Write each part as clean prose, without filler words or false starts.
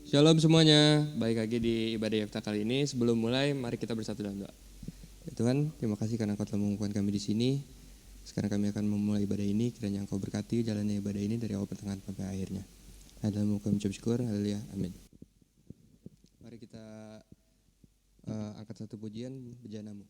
Shalom semuanya, baik lagi di ibadah Yefta kali ini. Sebelum mulai, mari kita bersatu dalam doa. Ya Tuhan, terima kasih karena Engkau telah mengumpulkan kami di sini. Sekarang kami akan memulai ibadah ini, kiranya Engkau berkati jalannya ibadah ini dari awal pertengahan sampai akhirnya. Dalam nama kami ucap syukur, haleluya, amin. Mari kita angkat satu pujian, bejanamu.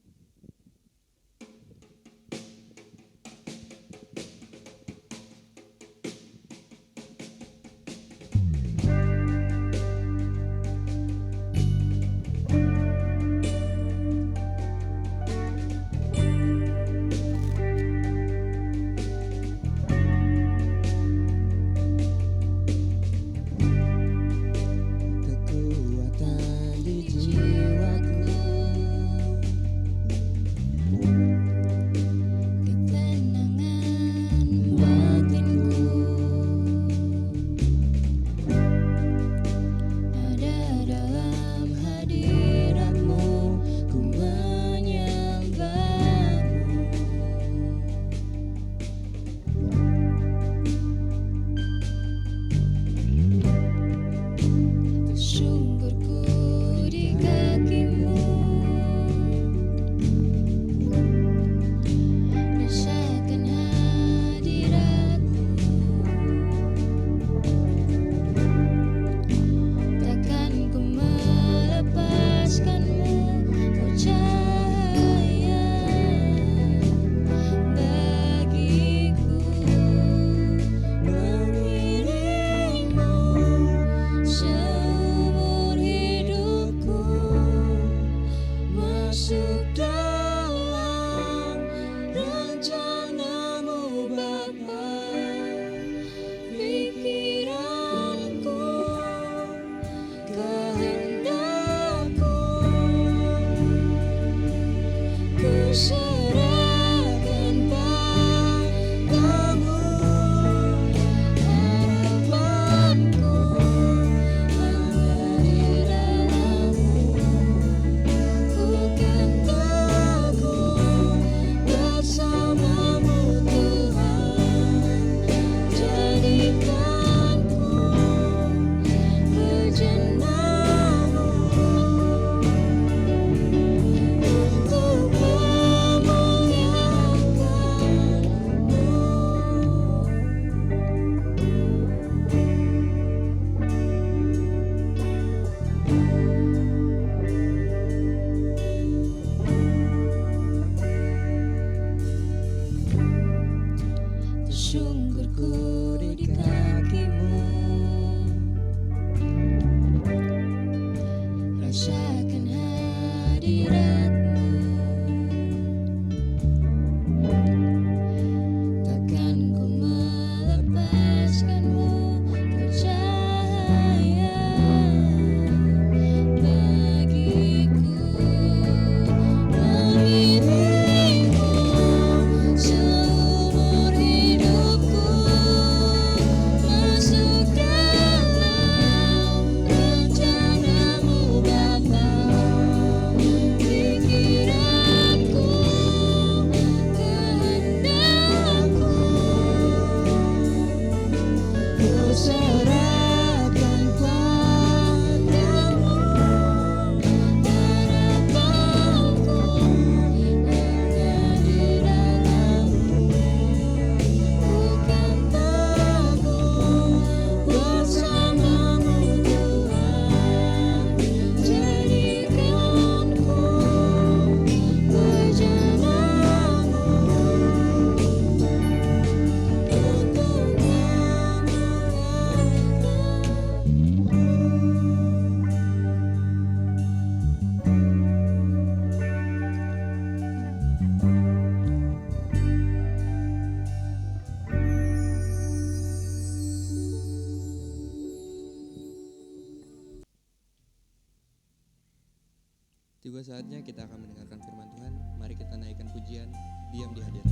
Tiba saatnya kita akan mendengarkan firman Tuhan. Mari kita naikkan pujian, diam di hadirat.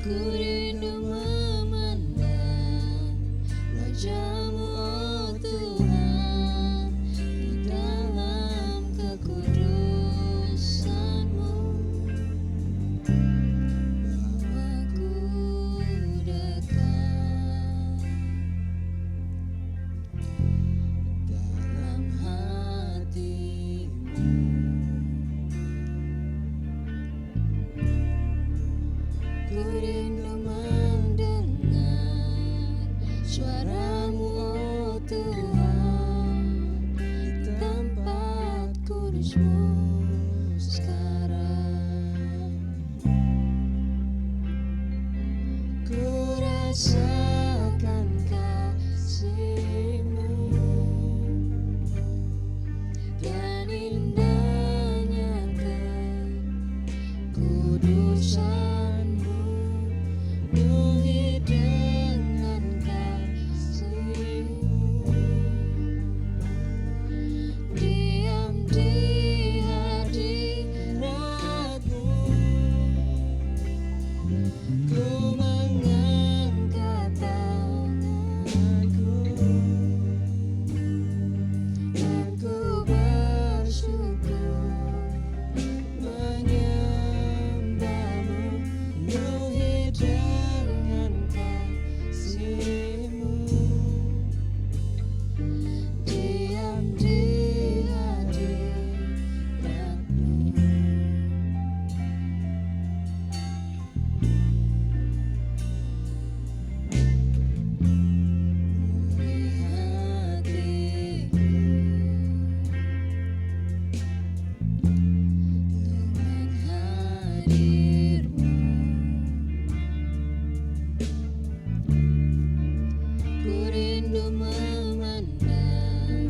Ku rindu memandang wajah-Mu, oh Tuhan, di dalam kekudusan-Mu. Bawaku dekat dalam hati-Mu. Ku rindu mendengar suara-Mu, oh Tuhan, di tempat kudus-Mu sekarang. Ku rasakan kasih-Mu dan indahnya kekudusan-Mu, penuhi dengan kasih-Mu. Diam di hadirat-Mu, ku mengangkat tanganku dan ku bersyukur menyembah-Mu, penuhi dengan kasih-Mu. Diam di hadirat-Mu. Beri hatiku dengan hadir-Mu. Ku rindu memandang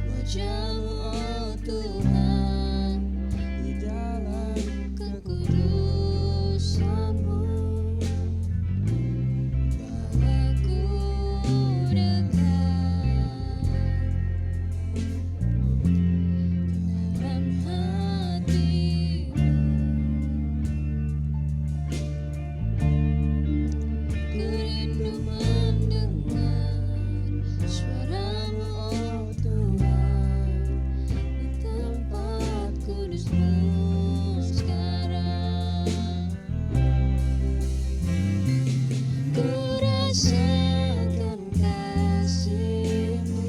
wajah-Mu, oh Tuhan, di dalam kekudusan-Mu. Bawaku dekat dalam hati-Mu. Ku rindu mendengar suara-Mu, oh Tuhan, di tempat kudus-Mu sekarang. Ku rasakan kasih-Mu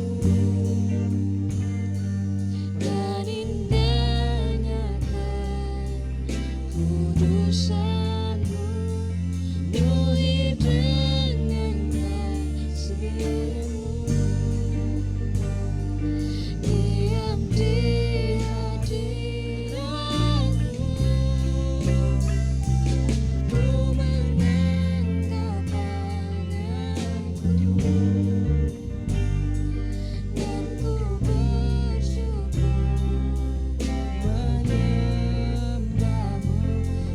dan indahnya kekudusan-Mu, penuhi dengan kasih-Mu. Diam di hadirat-Mu, ku mengangkat tanganku dan ku bersyukur menyembah-Mu,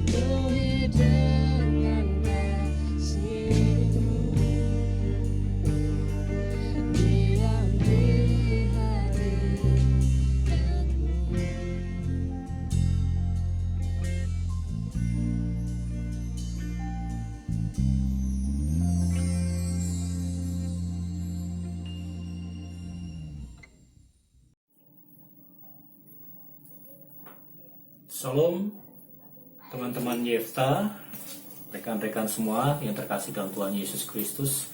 penuhi dengan kasih-Mu. Diam di hadirat-Mu. Shalom teman-teman Yefta, rekan-rekan semua yang terkasih dalam Tuhan Yesus Kristus.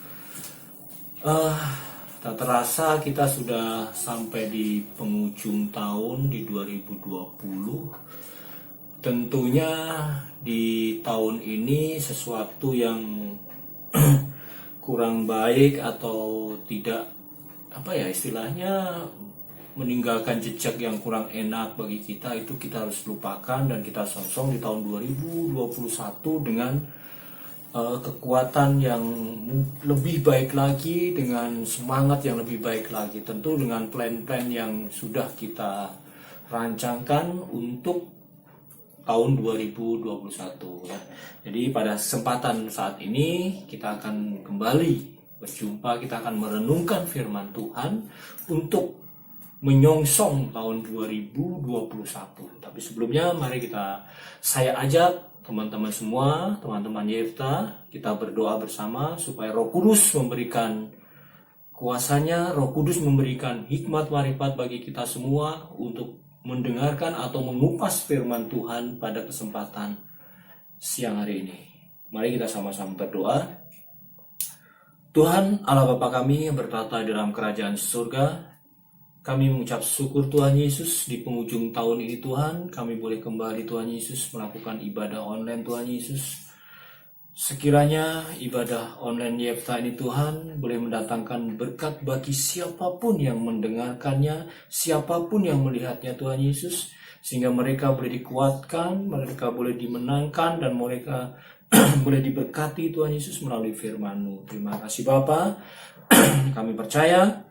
Tak terasa kita sudah sampai di penghujung tahun di 2020. Tentunya di tahun ini sesuatu yang kurang baik atau tidak, apa ya istilahnya, meninggalkan jejak yang kurang enak bagi kita, itu kita harus lupakan dan kita songsong di tahun 2021 dengan kekuatan yang lebih baik lagi, dengan semangat yang lebih baik lagi, tentu dengan plan-plan yang sudah kita rancangkan untuk tahun 2021 ya. Jadi pada kesempatan saat ini kita akan kembali berjumpa, kita akan merenungkan firman Tuhan untuk menyongsong tahun 2021. Tapi sebelumnya mari saya ajak teman-teman semua, teman-teman Yefta, kita berdoa bersama supaya Roh Kudus memberikan kuasanya, Roh Kudus memberikan hikmat marifat bagi kita semua untuk mendengarkan atau mengupas firman Tuhan pada kesempatan siang hari ini. Mari kita sama-sama berdoa. Tuhan Allah Bapa kami yang bertata di dalam kerajaan surga, kami mengucap syukur Tuhan Yesus di penghujung tahun ini Tuhan, kami boleh kembali Tuhan Yesus melakukan ibadah online Tuhan Yesus. Sekiranya ibadah online Yefta ini Tuhan boleh mendatangkan berkat bagi siapapun yang mendengarkannya, siapapun yang melihatnya Tuhan Yesus, sehingga mereka boleh dikuatkan, mereka boleh dimenangkan, dan mereka boleh diberkati Tuhan Yesus melalui firman-Mu. Terima kasih Bapa. Kami percaya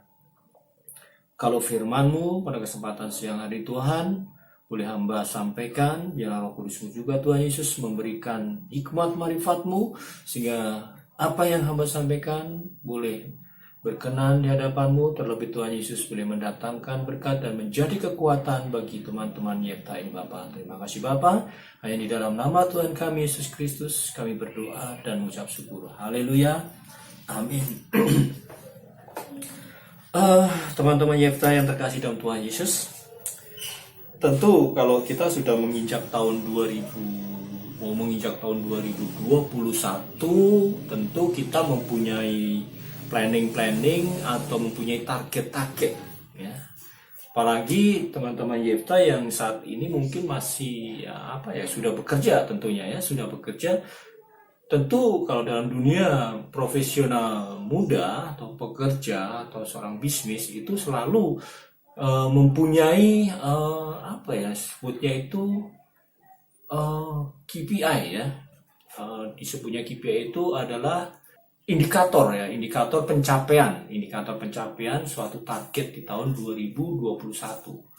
kalau firman-Mu pada kesempatan siang hari Tuhan, boleh hamba sampaikan, biarlah Roh Kudus-Mu juga Tuhan Yesus memberikan hikmat marifat-Mu, sehingga apa yang hamba sampaikan boleh berkenan di hadapan-Mu, terlebih Tuhan Yesus boleh mendatangkan berkat dan menjadi kekuatan bagi teman-teman Yefta ini Bapa. Terima kasih Bapa, hanya di dalam nama Tuhan kami Yesus Kristus kami berdoa dan mengucap syukur. Haleluya, amin. Teman-teman Yefta yang terkasih dalam Tuhan Yesus, tentu kalau kita sudah menginjak tahun 2000, mau menginjak tahun 2021, tentu kita mempunyai planning atau mempunyai target ya. Apalagi teman-teman Yefta yang saat ini mungkin masih sudah bekerja, tentunya ya, sudah bekerja. Tentu kalau dalam dunia profesional muda atau pekerja atau seorang bisnis itu selalu mempunyai sebutnya itu KPI ya. Disebutnya KPI itu adalah indikator pencapaian suatu target di tahun 2021.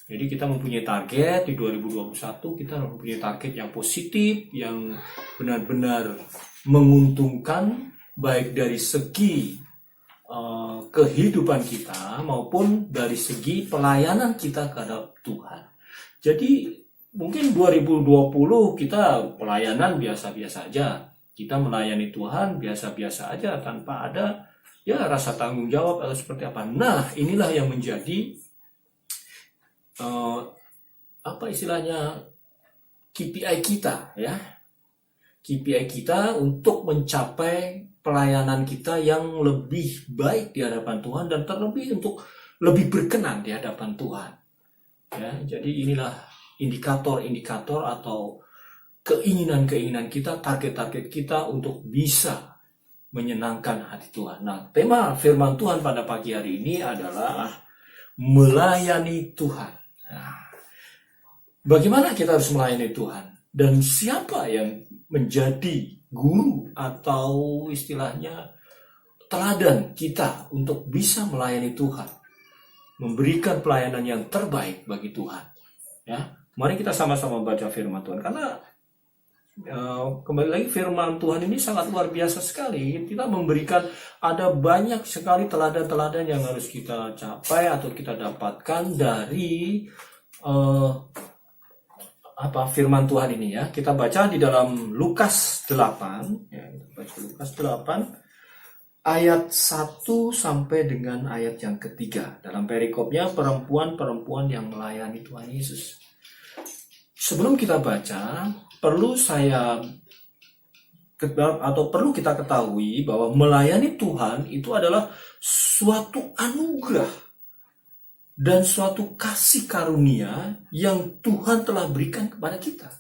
Jadi kita mempunyai target di 2021, kita mempunyai target yang positif, yang benar-benar menguntungkan baik dari segi kehidupan kita maupun dari segi pelayanan kita kepada Tuhan. Jadi mungkin 2020 kita pelayanan biasa-biasa aja, kita melayani Tuhan biasa-biasa aja tanpa ada rasa tanggung jawab atau seperti apa. Nah, inilah yang menjadi KPI kita ya. KPI kita untuk mencapai pelayanan kita yang lebih baik di hadapan Tuhan dan terlebih untuk lebih berkenan di hadapan Tuhan. Ya, jadi inilah indikator-indikator atau keinginan-keinginan kita, target-target kita untuk bisa menyenangkan hati Tuhan. Nah, tema firman Tuhan pada pagi hari ini adalah melayani Tuhan. Nah, bagaimana kita harus melayani Tuhan? Dan siapa yang menjadi guru atau istilahnya teladan kita untuk bisa melayani Tuhan, memberikan pelayanan yang terbaik bagi Tuhan? Ya, mari kita sama-sama baca firman Tuhan, karena kembali lagi firman Tuhan ini sangat luar biasa sekali. Kita memberikan ada banyak sekali teladan-teladan yang harus kita capai atau kita dapatkan dari firman Tuhan ini ya. Kita baca di dalam Lukas 8 ya, kita baca Lukas 8 ayat 1 sampai dengan ayat yang ketiga. Dalam perikopnya perempuan-perempuan yang melayani Tuhan Yesus. Sebelum kita baca, perlu kita ketahui bahwa melayani Tuhan itu adalah suatu anugerah dan suatu kasih karunia yang Tuhan telah berikan kepada kita.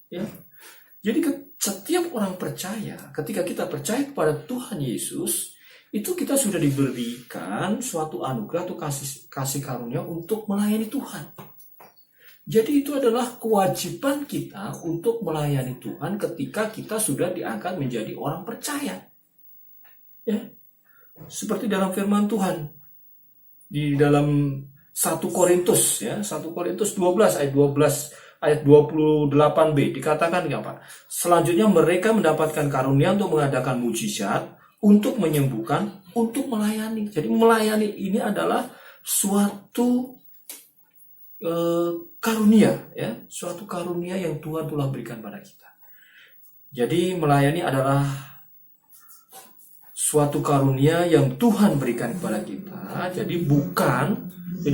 Ya. Jadi setiap orang percaya, ketika kita percaya kepada Tuhan Yesus, itu kita sudah diberikan suatu anugerah atau kasih karunia untuk melayani Tuhan. Jadi itu adalah kewajiban kita untuk melayani Tuhan ketika kita sudah diangkat menjadi orang percaya. Ya. Seperti dalam firman Tuhan di dalam 1 Korintus ya, 1 Korintus 12 ayat 28b dikatakan apa? Selanjutnya mereka mendapatkan karunia untuk mengadakan mujizat, untuk menyembuhkan, untuk melayani. Jadi melayani ini adalah suatu karunia, ya, suatu karunia yang Tuhan telah berikan pada kita. Jadi melayani adalah suatu karunia yang Tuhan berikan kepada kita. Jadi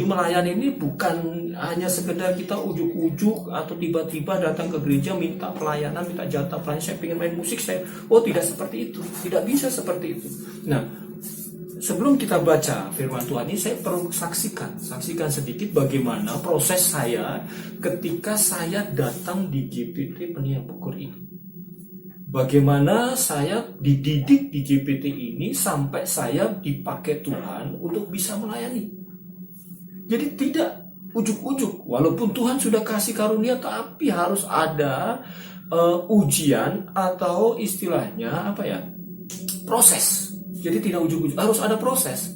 melayani ini bukan hanya sekedar kita ujuk-ujuk atau tiba-tiba datang ke gereja minta pelayanan, minta jatah pelayanan, saya pengen main musik, tidak seperti itu. Tidak bisa seperti itu. Nah, sebelum kita baca firman Tuhan ini, saya perlu saksikan sedikit bagaimana proses saya ketika saya datang di GPT Pendidikan Bogor ini. Bagaimana saya dididik di GPT ini sampai saya dipakai Tuhan untuk bisa melayani. Jadi tidak ujuk-ujuk, walaupun Tuhan sudah kasih karunia, tapi harus ada ujian atau istilahnya proses. Jadi tidak ujuk-ujuk, harus ada proses.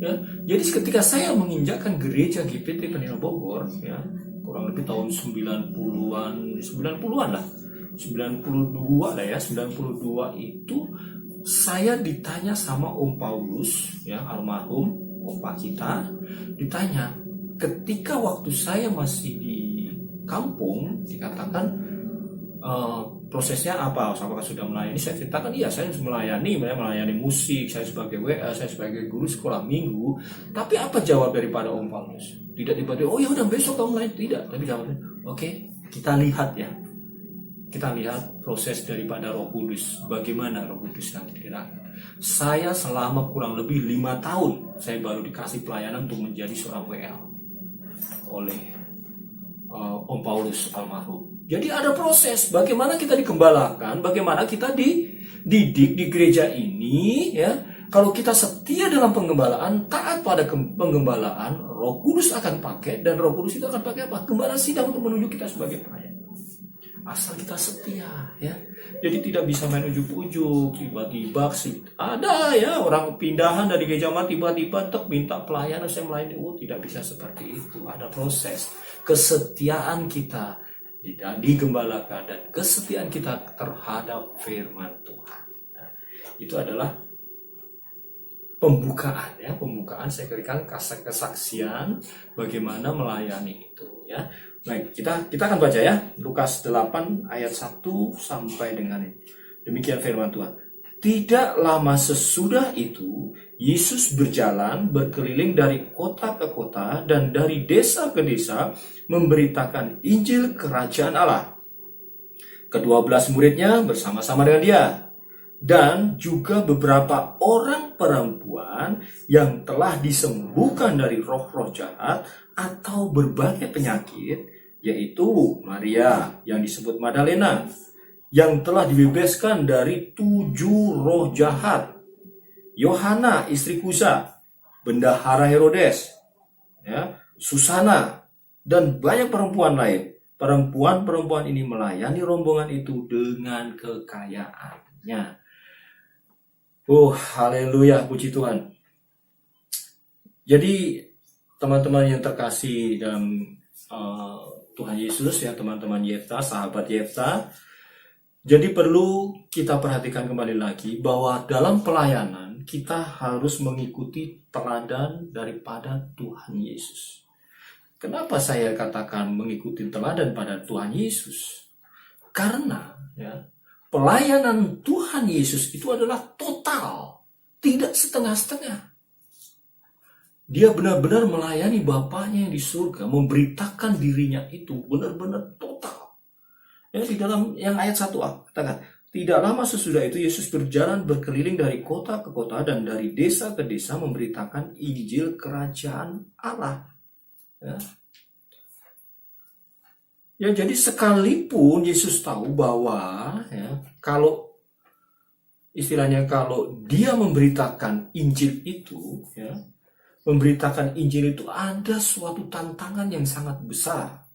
Ya, jadi ketika saya menginjakkan gereja GPT Pendidikan Bogor, ya, kurang lebih tahun 90-an lah. 92 lah ya, 92 itu saya ditanya sama Om Paulus, ya, almarhum opa kita, ditanya ketika waktu saya masih di kampung, dikatakan prosesnya apa, apakah sudah melayani. Saya ceritakan iya, saya melayani musik, saya sebagai WA, saya sebagai guru sekolah minggu. Tapi apa jawab daripada Om Paulus? Tidak tiba-tiba, oh ya udah besok kamu melayani, tidak. Tapi jawabnya, oke, kita lihat ya. Kita lihat proses daripada Roh Kudus, bagaimana Roh Kudus nanti digerakkan. Saya selama kurang lebih 5 tahun, saya baru dikasih pelayanan untuk menjadi seorang WL oleh Om Paulus almarhum. Jadi ada proses, bagaimana kita dikembalakan, bagaimana kita dididik di gereja ini, ya. Kalau kita setia dalam penggembalaan, taat pada penggembalaan, Roh Kudus akan pakai, dan Roh Kudus itu akan pakai apa? Gembala sidang untuk menuju kita sebagai pelayan. Asal kita setia, ya. Jadi tidak bisa main ujuk-ujuk, tiba-tiba sih ada ya orang pindahan dari gereja mati, tiba-tiba minta pelayanan, saya melayani. Tidak bisa seperti itu. Ada proses. Kesetiaan kita digembalakan dan kesetiaan kita terhadap firman Tuhan. Nah, itu adalah pembukaan, ya. Pembukaan saya berikan kesaksian bagaimana melayani itu, ya. Baik, kita akan baca ya, Lukas 8 ayat 1 sampai dengan ini. Demikian firman Tuhan. Tidak lama sesudah itu, Yesus berjalan berkeliling dari kota ke kota dan dari desa ke desa memberitakan Injil Kerajaan Allah. Ke-12 muridnya bersama-sama dengan dia. Dan juga beberapa orang perempuan yang telah disembuhkan dari roh-roh jahat atau berbagai penyakit, yaitu Maria yang disebut Magdalena, yang telah dibebaskan dari 7 roh jahat, Yohana istri Kusa, bendahara Herodes, ya, Susana, dan banyak perempuan lain. Perempuan-perempuan ini melayani rombongan itu dengan kekayaannya. Haleluya, puji Tuhan. Jadi teman-teman yang terkasih dalam Tuhan Yesus, ya, teman-teman Yefta, sahabat Yefta. Jadi perlu kita perhatikan kembali lagi bahwa dalam pelayanan kita harus mengikuti teladan daripada Tuhan Yesus. Kenapa saya katakan mengikuti teladan pada Tuhan Yesus? Karena, ya, pelayanan Tuhan Yesus itu adalah total, tidak setengah-setengah. Dia benar-benar melayani Bapaknya yang di surga, memberitakan dirinya itu benar-benar total. Ya, di dalam yang ayat 1a katakan, tidak lama sesudah itu Yesus berjalan berkeliling dari kota ke kota dan dari desa ke desa memberitakan Injil Kerajaan Allah. Ya, jadi sekalipun Yesus tahu bahwa, ya, kalau istilahnya kalau dia memberitakan Injil itu, ya, memberitakan Injil itu ada suatu tantangan yang sangat besar.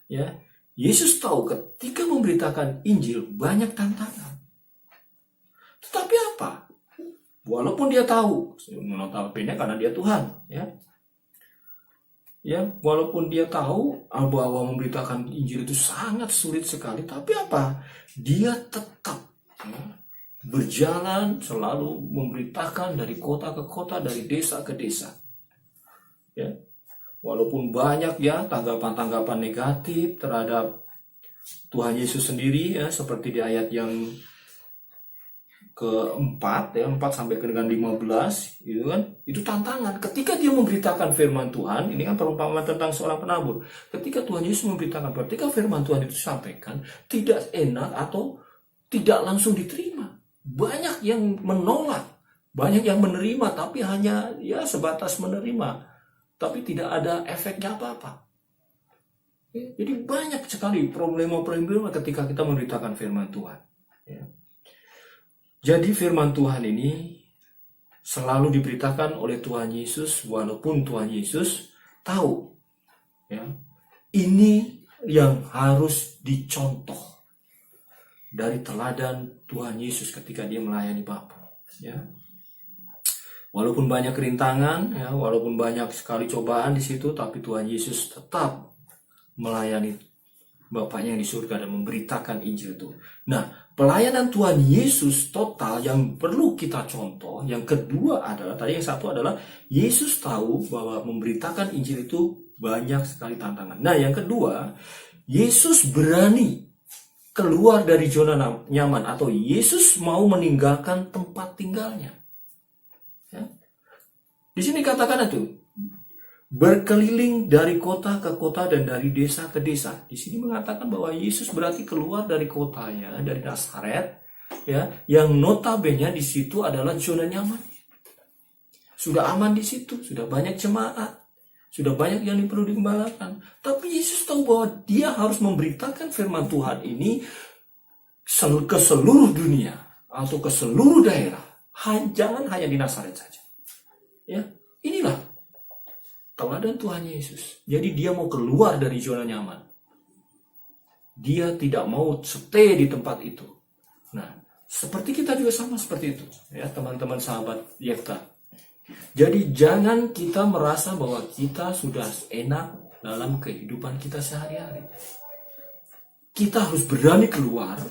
Ya, Yesus tahu ketika memberitakan Injil banyak tantangan. Tetapi apa? Walaupun dia tahu, notabene karena dia Tuhan, ya. Ya, walaupun dia tahu bahwa memberitakan Injil itu sangat sulit sekali, tapi apa? Dia tetap, ya, berjalan selalu memberitakan dari kota ke kota, dari desa ke desa. Ya. Walaupun banyak ya tanggapan-tanggapan negatif terhadap Tuhan Yesus sendiri ya, seperti di ayat yang keempat ya, 4 sampai ke dengan 15 gitu kan. Itu tantangan ketika dia memberitakan firman Tuhan. Ini kan perumpamaan tentang seorang penabur. Ketika Tuhan Yesus memberitakan, ketika firman Tuhan itu disampaikan, tidak enak atau tidak langsung diterima. Banyak yang menolak, banyak yang menerima tapi hanya ya sebatas menerima, tapi tidak ada efeknya apa-apa. Jadi banyak sekali problema-problema ketika kita memberitakan firman Tuhan. Ya. Jadi firman Tuhan ini selalu diberitakan oleh Tuhan Yesus, walaupun Tuhan Yesus tahu ya, ini yang harus dicontoh dari teladan Tuhan Yesus ketika dia melayani Bapa. Ya. Walaupun banyak rintangan, ya, walaupun banyak sekali cobaan di situ, tapi Tuhan Yesus tetap melayani Bapaknya yang di surga dan memberitakan Injil itu. Nah, pelayanan Tuhan Yesus total yang perlu kita contoh. Yang kedua adalah, tadi yang satu adalah Yesus tahu bahwa memberitakan Injil itu banyak sekali tantangan. Nah, yang kedua, Yesus berani keluar dari zona nyaman atau Yesus mau meninggalkan tempat tinggalnya. Ya. Di sini katakan itu berkeliling dari kota ke kota dan dari desa ke desa. Di sini mengatakan bahwa Yesus berarti keluar dari kotanya, dari Nazaret, ya, yang notabene di situ adalah zona nyaman. Sudah aman di situ, sudah banyak jemaat, sudah banyak yang perlu digembalakan. Tapi Yesus tahu bahwa dia harus memberitakan firman Tuhan ini ke seluruh dunia atau ke seluruh daerah. Jangan hanya di Nazaret saja. Ya, inilah teladan Tuhan Yesus. Jadi dia mau keluar dari zona nyaman. Dia tidak mau stay di tempat itu. Nah, seperti kita juga sama seperti itu, ya teman-teman sahabat Yefta. Jadi jangan kita merasa bahwa kita sudah enak dalam kehidupan kita sehari-hari. Kita harus berani keluar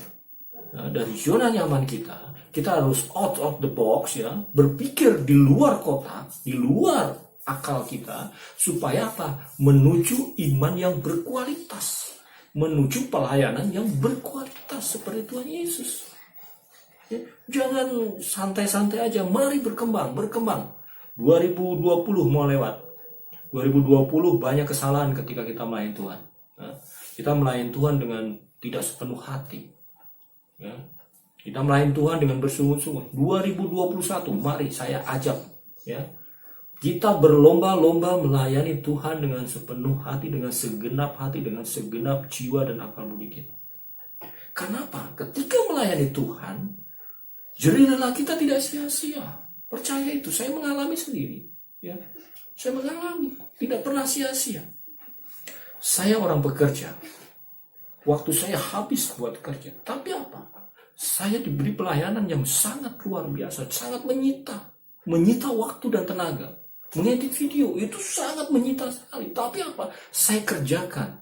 dari zona nyaman kita. Kita harus out of the box, ya, berpikir di luar kotak, di luar akal kita, supaya apa? Menuju iman yang berkualitas, menuju pelayanan yang berkualitas seperti Tuhan Yesus. Ya, jangan santai-santai aja, mari berkembang. 2020 mau lewat. 2020 banyak kesalahan ketika kita melayani Tuhan. Nah, kita melayani Tuhan dengan tidak sepenuh hati. Ya. Kita melayani Tuhan dengan bersungguh-sungguh. 2021, mari saya ajak, ya, kita berlomba-lomba melayani Tuhan dengan sepenuh hati, dengan segenap hati, dengan segenap jiwa dan akal budi kita. Kenapa? Ketika melayani Tuhan, jerih lelah kita tidak sia-sia. Percaya itu, saya mengalami sendiri. Ya. Saya mengalami, tidak pernah sia-sia. Saya orang bekerja. Waktu saya habis buat kerja. Tapi apa? Saya diberi pelayanan yang sangat luar biasa, sangat menyita waktu dan tenaga. Mengedit video itu sangat menyita sekali. Tapi apa? Saya kerjakan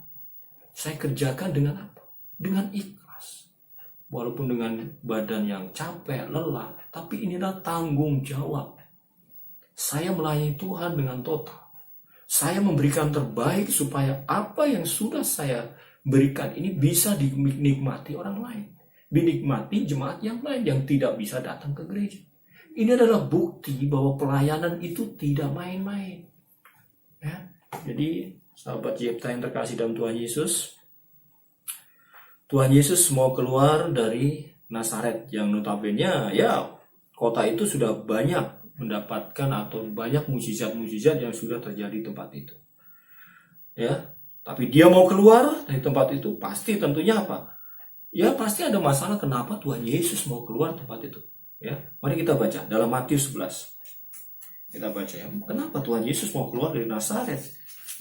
dengan apa? Dengan ikhlas. Walaupun dengan badan yang capek, lelah, tapi inilah tanggung jawab. Saya melayani Tuhan dengan total. Saya memberikan terbaik supaya apa yang sudah saya berikan ini bisa dinikmati orang lain. Dinikmati jemaat yang lain yang tidak bisa datang ke gereja. Ini adalah bukti bahwa pelayanan itu tidak main-main. Ya. Jadi sahabat Yefta yang terkasih dalam Tuhan Yesus, Tuhan Yesus mau keluar dari Nazaret yang notabene ya kota itu sudah banyak mendapatkan atau banyak mukjizat-mukjizat yang sudah terjadi di tempat itu. Ya, tapi dia mau keluar dari tempat itu pasti tentunya apa? Ya pasti ada masalah kenapa Tuhan Yesus mau keluar tempat itu. Ya, mari kita baca dalam Matius 11. Kita baca ya, kenapa Tuhan Yesus mau keluar dari Nazaret?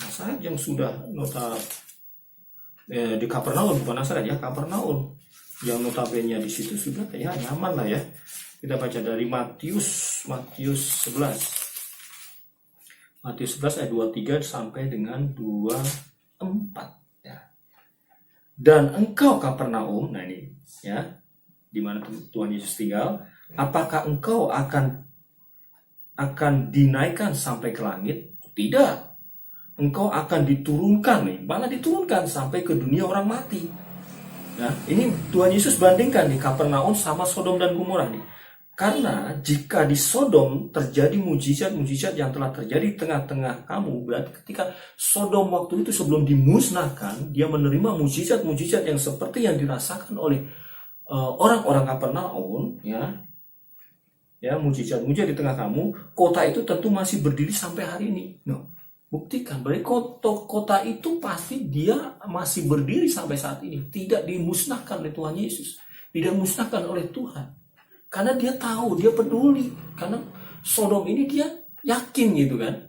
Nazaret yang sudah di Kapernaum, bukan Nazaret ya, Kapernaum yang notabene di situ sudah ya nyaman lah ya. Kita baca dari Matius 11. Matius 11 ayat 23 sampai dengan 24 ya. Dan engkau Kapernaum, nah ini ya, di mana Tuhan Yesus tinggal, apakah engkau akan dinaikkan sampai ke langit? Tidak. engkau akan diturunkan nih, malah diturunkan sampai ke dunia orang mati. Nah, ini Tuhan Yesus bandingkan di Kapernaum sama Sodom dan Gomora nih. Karena jika di Sodom terjadi mujizat-mujizat yang telah terjadi di tengah-tengah kamu, berarti ketika Sodom waktu itu sebelum dimusnahkan, dia menerima mujizat-mujizat yang seperti yang dirasakan oleh orang-orang Kapernaum, ya mujizat-mujizat di tengah kamu, kota itu tentu masih berdiri sampai hari ini. No. Buktikan, berarti kota itu pasti dia masih berdiri sampai saat ini. Tidak dimusnahkan oleh Tuhan Yesus. Tidak dimusnahkan oleh Tuhan. Karena dia tahu, dia peduli. Karena Sodom ini dia yakin gitu kan.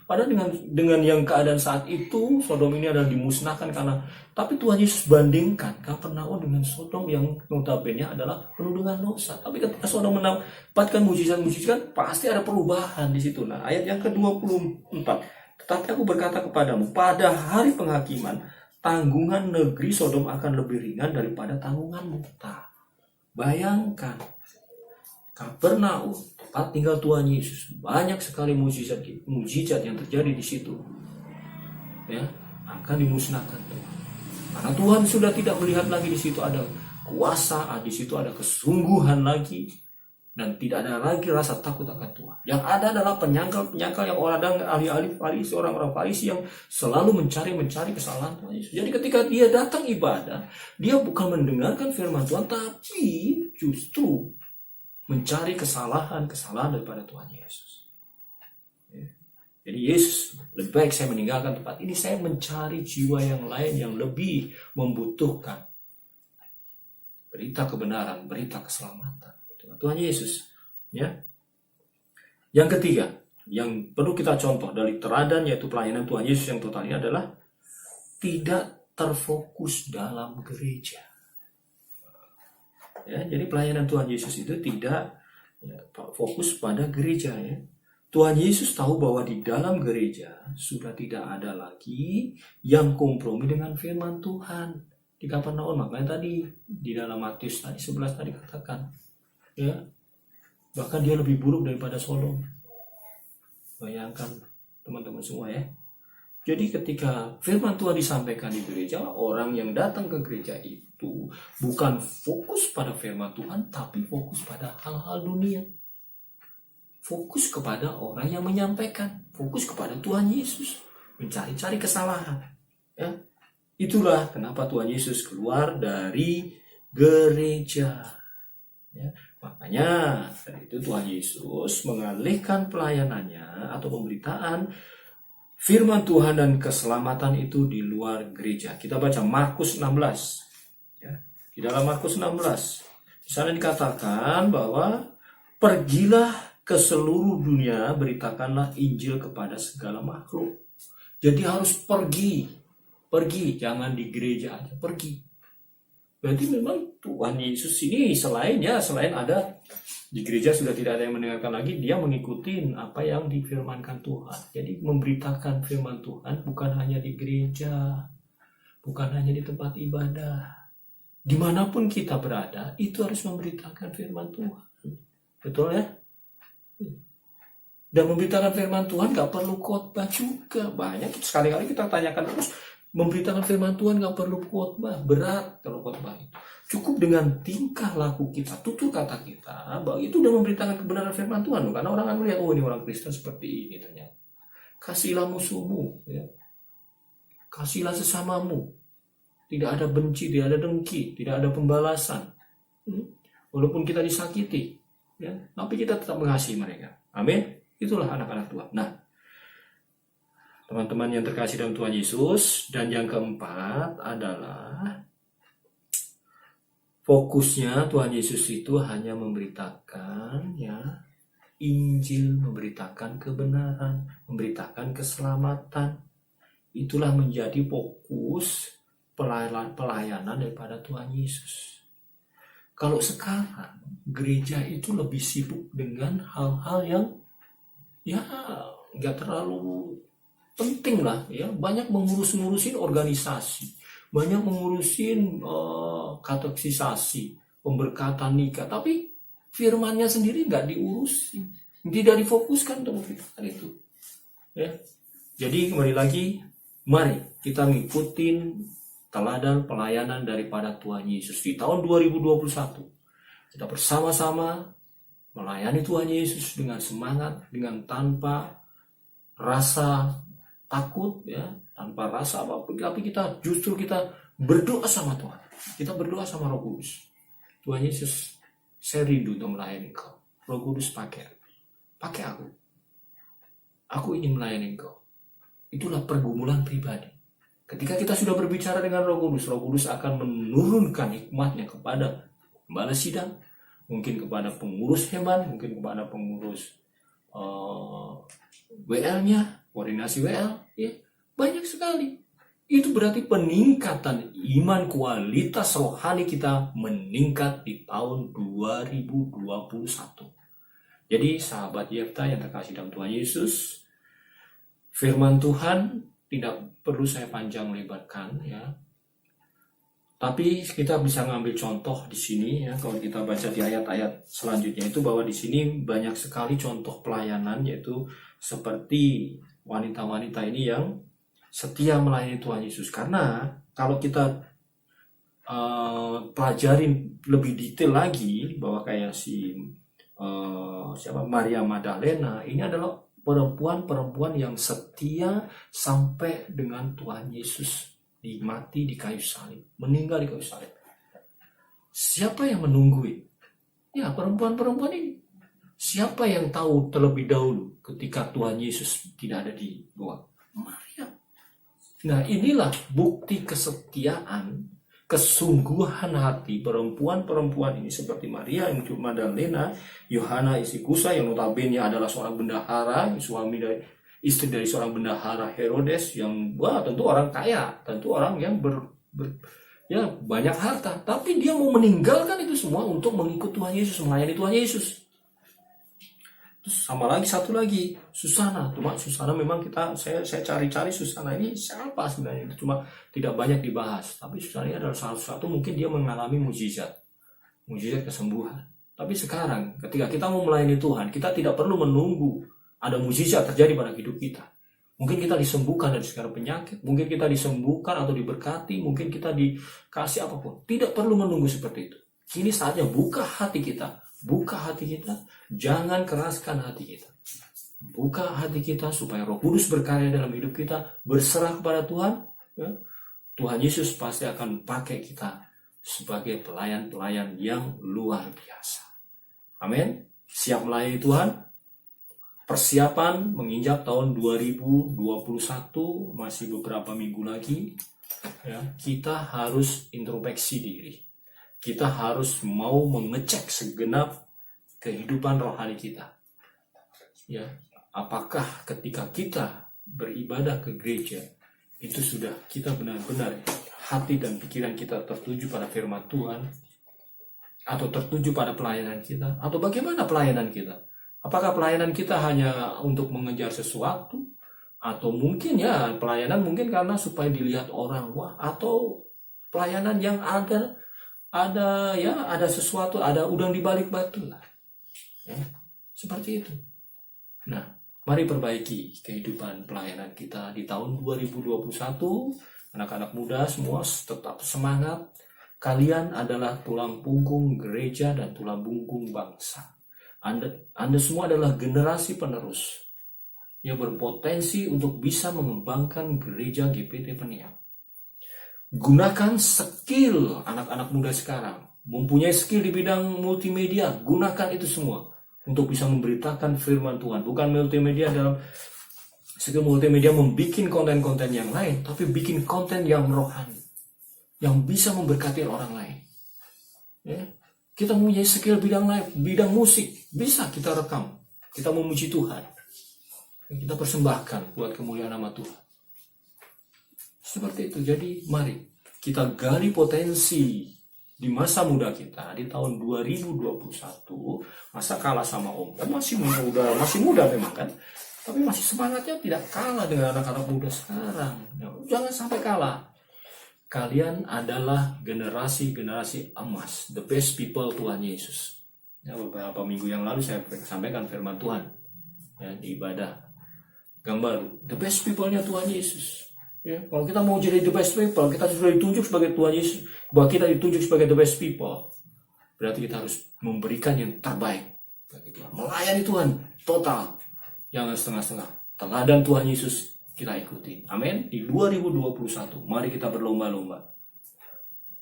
Padahal dengan yang keadaan saat itu, Sodom ini adalah dimusnahkan karena. Tapi Tuhan Yesus bandingkan Kapernaum dengan Sodom yang notabene adalah penuh dengan dosa. Tapi ketika Sodom mendapatkan mujizat-mujizat, pasti ada perubahan di situ. Nah, ayat yang ke-24. Tetapi aku berkata kepadamu, pada hari penghakiman, tanggungan negeri Sodom akan lebih ringan daripada tanggunganmu. Bayangkan, Kapernaum, tempat tinggal Tuhan Yesus, banyak sekali mujizat yang terjadi di situ. Ya, akan dimusnahkan Tuhan. Karena Tuhan sudah tidak melihat lagi di situ ada kuasa, di situ ada kesungguhan lagi. Dan tidak ada lagi rasa takut akan Tuhan. Yang ada adalah penyangkal-penyangkal yang ahli-ahli Farisi, orang-orang Farisi yang selalu mencari kesalahan Tuhan Yesus. Jadi ketika dia datang ibadah, dia bukan mendengarkan firman Tuhan, tapi justru mencari kesalahan daripada Tuhan Yesus. Jadi Yesus, lebih baik saya meninggalkan tempat ini, saya mencari jiwa yang lain yang lebih membutuhkan berita kebenaran, berita keselamatan. Tuhan Yesus, ya. Yang ketiga, yang perlu kita contoh dari teladan yaitu pelayanan Tuhan Yesus yang total ini adalah tidak terfokus dalam gereja. Ya, jadi pelayanan Tuhan Yesus itu tidak fokus pada gereja, ya. Tuhan Yesus tahu bahwa di dalam gereja sudah tidak ada lagi yang kompromi dengan firman Tuhan. Di Kapernaum, makanya tadi di dalam Matius 11 tadi katakan, ya, bahkan dia lebih buruk daripada Sodom. Bayangkan teman-teman semua, ya. Jadi ketika firman Tuhan disampaikan di gereja, orang yang datang ke gereja itu bukan fokus pada firman Tuhan, tapi fokus pada hal-hal dunia. Fokus kepada orang yang menyampaikan, fokus kepada Tuhan Yesus, mencari-cari kesalahan, ya. Itulah kenapa Tuhan Yesus keluar dari gereja, ya. Makanya dari itu Tuhan Yesus mengalihkan pelayanannya atau pemberitaan firman Tuhan dan keselamatan itu di luar gereja. Kita baca Markus 16. Ya. Di dalam Markus 16, di sana dikatakan bahwa pergilah ke seluruh dunia, beritakanlah Injil kepada segala makhluk. Jadi harus pergi, jangan di gereja aja, pergi. Berarti memang Tuhan Yesus ini selain ada di gereja sudah tidak ada yang mendengarkan lagi, dia mengikuti apa yang difirmankan Tuhan. Jadi memberitakan firman Tuhan bukan hanya di gereja, bukan hanya di tempat ibadah. Dimanapun kita berada, itu harus memberitakan firman Tuhan. Betul, ya? Dan memberitakan firman Tuhan gak perlu khotbah juga. Banyak sekali-kali kita tanyakan terus, memberitakan firman Tuhan gak perlu khotbah, berat kalau khotbah itu. Cukup dengan tingkah laku kita, tutur kata kita, bahwa itu udah memberitakan kebenaran firman Tuhan. Karena orang akan melihat, oh ini orang Kristen seperti ini ternyata. Kasihlah musuhmu, ya. Kasihlah sesamamu. Tidak ada benci, tidak ada dengki, tidak ada pembalasan. Walaupun kita disakiti, ya, tapi kita tetap mengasihi mereka. Amin. Itulah anak-anak Tuhan. Nah, teman-teman yang terkasih dalam Tuhan Yesus, dan yang keempat adalah fokusnya Tuhan Yesus itu hanya memberitakan, ya, Injil, memberitakan kebenaran, memberitakan keselamatan. Itulah menjadi fokus pelayanan daripada Tuhan Yesus. Kalau sekarang gereja itu lebih sibuk dengan hal-hal yang ya nggak terlalu penting lah, ya, banyak ngurusin organisasi, banyak mengurusin katekisasi, pemberkatan nikah, tapi firmannya sendiri nggak diurusin, tidak difokuskan untuk memberitakan itu, ya. Jadi kembali lagi, mari kita ngikutin teladan pelayanan daripada Tuhan Yesus di tahun 2021. Kita bersama-sama melayani Tuhan Yesus dengan semangat, dengan tanpa rasa takut, ya, tanpa rasa apa-apa. Tapi kita berdoa sama Tuhan. Kita berdoa sama Roh Kudus. Tuhan Yesus, saya rindu untuk melayani Engkau. Roh Kudus pakai aku. Aku ingin melayani Engkau. Itulah pergumulan pribadi. Ketika kita sudah berbicara dengan Roh Kudus akan menurunkan hikmatnya kepada gembala sidang, mungkin kepada pengurus hebat, mungkin kepada pengurus WL-nya, koordinasi WL, ya, banyak sekali. Itu berarti peningkatan iman, kualitas rohani kita meningkat di tahun 2021. Jadi sahabat Yefta yang terkasih dalam Tuhan Yesus, firman Tuhan tidak perlu saya panjang lebarkan, ya. Tapi kita bisa ngambil contoh di sini, ya, kalau kita baca di ayat-ayat selanjutnya itu bahwa di sini banyak sekali contoh pelayanan, yaitu seperti wanita-wanita ini yang setia melayani Tuhan Yesus. Karena kalau kita pelajarin lebih detail lagi bahwa kayak Maria Magdalena ini adalah perempuan-perempuan yang setia sampai dengan Tuhan Yesus mati di kayu salib, meninggal di kayu salib. Siapa yang menunggui? Ya, perempuan-perempuan ini. Siapa yang tahu terlebih dahulu ketika Tuhan Yesus tidak ada di bawah? Maria. Nah, inilah bukti kesetiaan, kesungguhan hati perempuan-perempuan ini seperti Maria yang Magdalena, Yohana istri Kusa yang notabene adalah seorang bendahara, istri dari seorang bendahara Herodes yang tentu orang kaya, tentu orang yang banyak harta, tapi dia mau meninggalkan itu semua untuk mengikut Tuhan Yesus, melayani Tuhan Yesus. Terus sama lagi satu lagi, Susana. Cuma Susana memang saya cari-cari Susana ini siapa sebenarnya, itu cuma tidak banyak dibahas. Tapi Susana ini adalah salah satu mungkin dia mengalami mujizat kesembuhan. Tapi sekarang ketika kita mau melayani Tuhan, kita tidak perlu menunggu ada mujizat terjadi pada hidup kita. Mungkin kita disembuhkan dari segala penyakit, mungkin kita disembuhkan atau diberkati, mungkin kita dikasih apapun. Tidak perlu menunggu seperti itu. Kini saatnya buka hati kita. Jangan keraskan hati kita. Buka hati kita supaya Roh Kudus berkarya dalam hidup kita, berserah kepada Tuhan, ya. Tuhan Yesus pasti akan pakai kita sebagai pelayan-pelayan yang luar biasa. Amin. Siap melayani Tuhan. Persiapan menginjak tahun 2021, masih beberapa minggu lagi, ya. Kita harus introspeksi diri. Kita harus mau mengecek segenap kehidupan rohani kita. Ya, apakah ketika kita beribadah ke gereja itu sudah kita benar-benar hati dan pikiran kita tertuju pada firman Tuhan, atau tertuju pada pelayanan kita, atau bagaimana pelayanan kita? Apakah pelayanan kita hanya untuk mengejar sesuatu, atau mungkin ya pelayanan mungkin karena supaya dilihat orang, atau pelayanan yang ada sesuatu, ada udang di balik batu lah. Ya, seperti itu. Nah, mari perbaiki kehidupan pelayanan kita di tahun 2021. Anak-anak muda semua tetap semangat. Kalian adalah tulang punggung gereja dan tulang punggung bangsa. Anda semua adalah generasi penerus yang berpotensi untuk bisa mengembangkan gereja GPT Peniam. Gunakan skill anak-anak muda sekarang. Mempunyai skill di bidang multimedia, gunakan itu semua untuk bisa memberitakan firman Tuhan. Bukan multimedia dalam skill multimedia membuat konten-konten yang lain, tapi bikin konten yang rohani, yang bisa memberkati orang lain. Ya. Kita mempunyai skill bidang musik, bisa kita rekam, kita memuji Tuhan, kita persembahkan buat kemuliaan nama Tuhan. Seperti itu. Jadi mari kita gali potensi di masa muda kita di tahun 2021. Masa kalah sama Om? Masih muda memang kan, tapi masih semangatnya tidak kalah dengan anak-anak muda sekarang. Jangan sampai kalah. Kalian adalah generasi emas, the best people Tuhan Yesus. Ya, beberapa minggu yang lalu saya sampaikan firman Tuhan, ya, di ibadah. gambar the best people-nya Tuhan Yesus. Ya, kalau kita mau jadi the best people, kita sudah ditunjuk sebagai Tuhan Yesus, bahwa kita ditunjuk sebagai the best people, berarti kita harus memberikan yang terbaik bagi Tuhan, melayani Tuhan total, jangan setengah-setengah. Teladan Tuhan Yesus kita ikuti. Amin. Di 2021, mari kita berlomba-lomba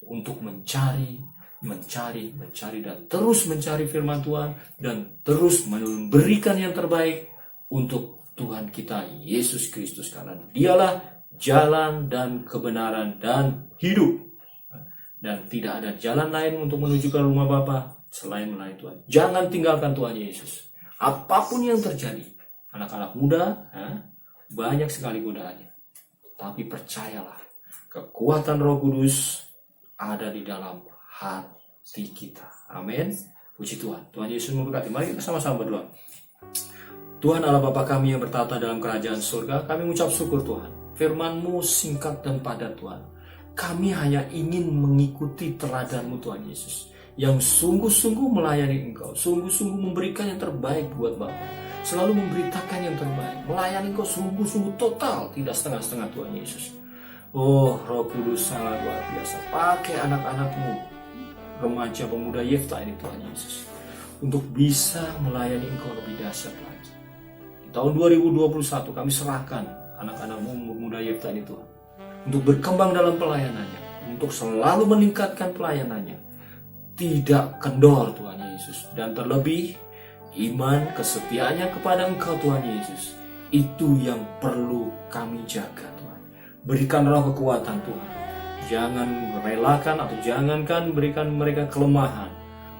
untuk mencari dan terus mencari firman Tuhan dan terus memberikan yang terbaik untuk Tuhan kita Yesus Kristus, karena Dialah jalan dan kebenaran dan hidup, dan tidak ada jalan lain untuk menuju ke rumah Bapa selain melayani Tuhan. Jangan tinggalkan Tuhan Yesus apapun yang terjadi. Anak-anak muda, banyak sekali godaannya, tapi percayalah, kekuatan Roh Kudus ada di dalam hati kita. Amin. Puji Tuhan. Tuhan Yesus memberkati. Mari kita sama-sama berdoa. Tuhan Allah Bapa kami yang bertata dalam kerajaan surga, kami mengucap syukur Tuhan. Firman-Mu singkat dan padat Tuhan. Kami hanya ingin mengikuti teladan-Mu Tuhan Yesus, yang sungguh-sungguh melayani Engkau, sungguh-sungguh memberikan yang terbaik buat Bapa, selalu memberitakan yang terbaik, melayani Engkau sungguh-sungguh total, tidak setengah-setengah Tuhan Yesus. Oh, Roh Kudus sangat luar biasa. Pakai anak-anak-Mu, remaja pemuda Yefta ini Tuhan Yesus, untuk bisa melayani Engkau lebih dahsyat lagi. Di tahun 2021 kami serahkan anak-anak-Mu pemuda Yefta ini Tuhan, untuk berkembang dalam pelayanannya, untuk selalu meningkatkan pelayanannya, tidak kendor Tuhan Yesus, dan terlebih iman kesetiaannya kepada Engkau Tuhan Yesus, itu yang perlu kami jaga Tuhan. Berikan roh kekuatan Tuhan, jangan relakan atau jangankan berikan mereka kelemahan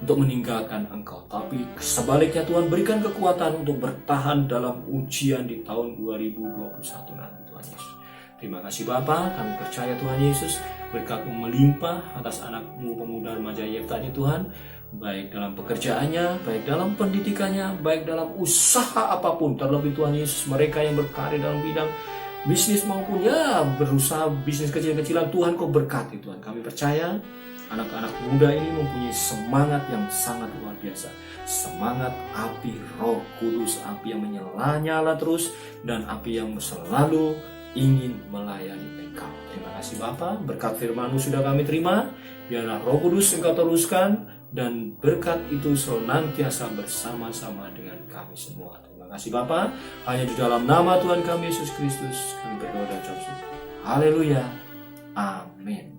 untuk meninggalkan Engkau, tapi sebaliknya Tuhan berikan kekuatan untuk bertahan dalam ujian di tahun 2021 nanti Tuhan Yesus. Terima kasih Bapa, kami percaya Tuhan Yesus berkat-Mu melimpah atas anak-Mu pemuda remaja Yefta ini Tuhan, baik dalam pekerjaannya, baik dalam pendidikannya, baik dalam usaha apapun, terlebih Tuhan Yesus mereka yang berkarir dalam bidang bisnis maupun berusaha bisnis kecil-kecilan, Tuhan Kau berkati Tuhan. Kami percaya anak-anak muda ini mempunyai semangat yang sangat luar biasa, semangat api Roh Kudus, api yang menyala-nyala terus, dan api yang selalu ingin melayani Engkau. Terima kasih Bapa, berkat firman-Mu sudah kami terima, biarlah Roh Kudus Engkau teruskan, dan berkat itu senantiasa bersama-sama dengan kami semua. Terima kasih Bapa, hanya di dalam nama Tuhan kami Yesus Kristus kami berdoa dan ucap syukur. Haleluya. Amin.